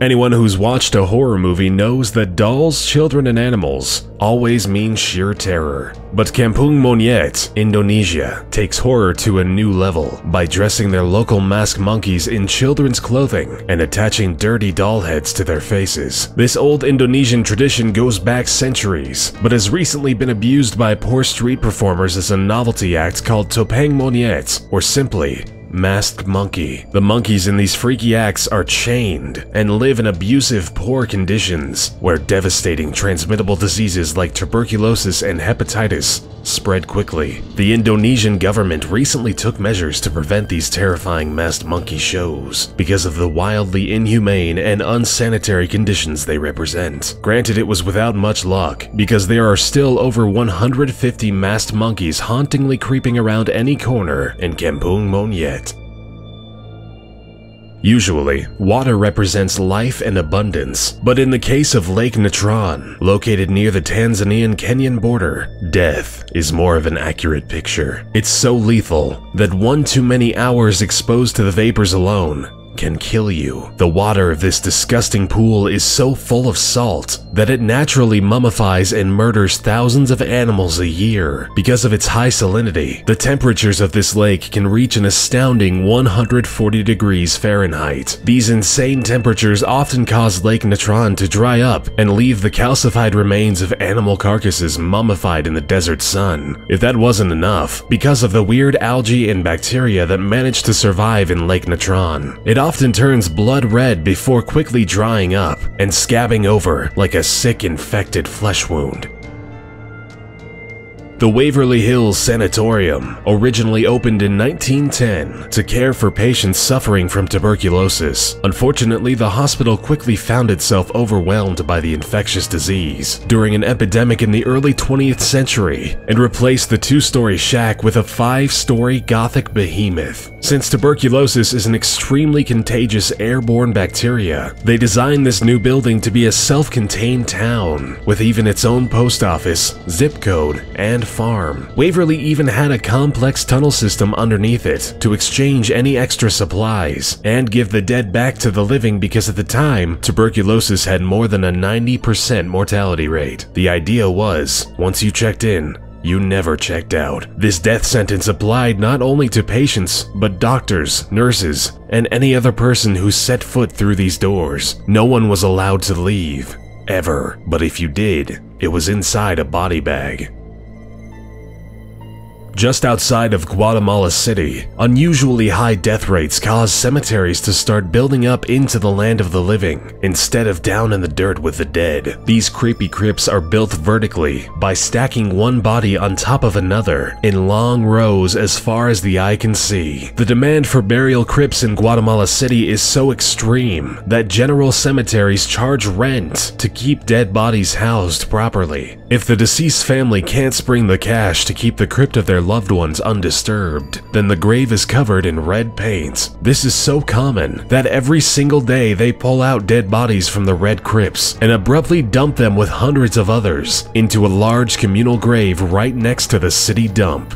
Anyone who's watched a horror movie knows that dolls, children, and animals always mean sheer terror. But Kampung Monyet, Indonesia, takes horror to a new level by dressing their local masked monkeys in children's clothing and attaching dirty doll heads to their faces. This old Indonesian tradition goes back centuries, but has recently been abused by poor street performers as a novelty act called Topeng Monyet, or simply Masked Monkey. The monkeys in these freaky acts are chained and live in abusive, poor conditions where devastating transmittable diseases like tuberculosis and hepatitis spread quickly. The Indonesian government recently took measures to prevent these terrifying masked monkey shows because of the wildly inhumane and unsanitary conditions they represent. Granted, it was without much luck, because there are still over 150 masked monkeys hauntingly creeping around any corner in Kampung Monyet. Usually, water represents life and abundance, but in the case of Lake Natron, located near the Tanzanian-Kenyan border, death is more of an accurate picture. It's so lethal that one too many hours exposed to the vapors alone can kill you. The water of this disgusting pool is so full of salt that it naturally mummifies and murders thousands of animals a year. Because of its high salinity, the temperatures of this lake can reach an astounding 140 degrees Fahrenheit. These insane temperatures often cause Lake Natron to dry up and leave the calcified remains of animal carcasses mummified in the desert sun. If that wasn't enough, because of the weird algae and bacteria that manage to survive in Lake Natron, it often turns blood red before quickly drying up and scabbing over like a sick, infected flesh wound. The Waverly Hills Sanatorium originally opened in 1910 to care for patients suffering from tuberculosis. Unfortunately, the hospital quickly found itself overwhelmed by the infectious disease during an epidemic in the early 20th century and replaced the two-story shack with a 5-story Gothic behemoth. Since tuberculosis is an extremely contagious airborne bacteria, they designed this new building to be a self-contained town with even its own post office, zip code, and farm. Waverly even had a complex tunnel system underneath it to exchange any extra supplies and give the dead back to the living, because at the time, tuberculosis had more than a 90% mortality rate. The idea was, once you checked in, you never checked out. This death sentence applied not only to patients, but doctors, nurses, and any other person who set foot through these doors. No one was allowed to leave, ever. But if you did, it was inside a body bag. Just outside of Guatemala City, unusually high death rates cause cemeteries to start building up into the land of the living, instead of down in the dirt with the dead. These creepy crypts are built vertically by stacking one body on top of another in long rows as far as the eye can see. The demand for burial crypts in Guatemala City is so extreme that general cemeteries charge rent to keep dead bodies housed properly. If the deceased family can't spring the cash to keep the crypt of their loved ones undisturbed, then the grave is covered in red paint. This is so common that every single day they pull out dead bodies from the red crypts and abruptly dump them with hundreds of others into a large communal grave right next to the city dump.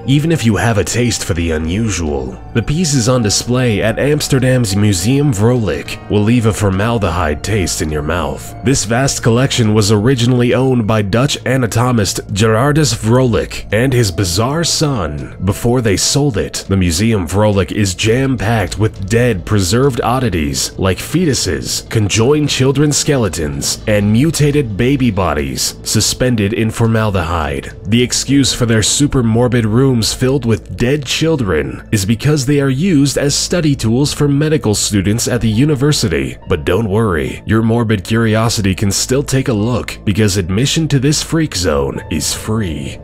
Even if you have a taste for the unusual, the pieces on display at Amsterdam's Museum Vrolijk will leave a formaldehyde taste in your mouth. This vast collection was originally owned by Dutch anatomist Gerardus Vrolijk and his bizarre son before they sold it. The Museum Vrolijk is jam-packed with dead, preserved oddities like fetuses, conjoined children's skeletons, and mutated baby bodies suspended in formaldehyde. The excuse for their super morbid rooms filled with dead children is because they are used as study tools for medical students at the university. But don't worry, your morbid curiosity can still take a look, because admission to this freak zone is free.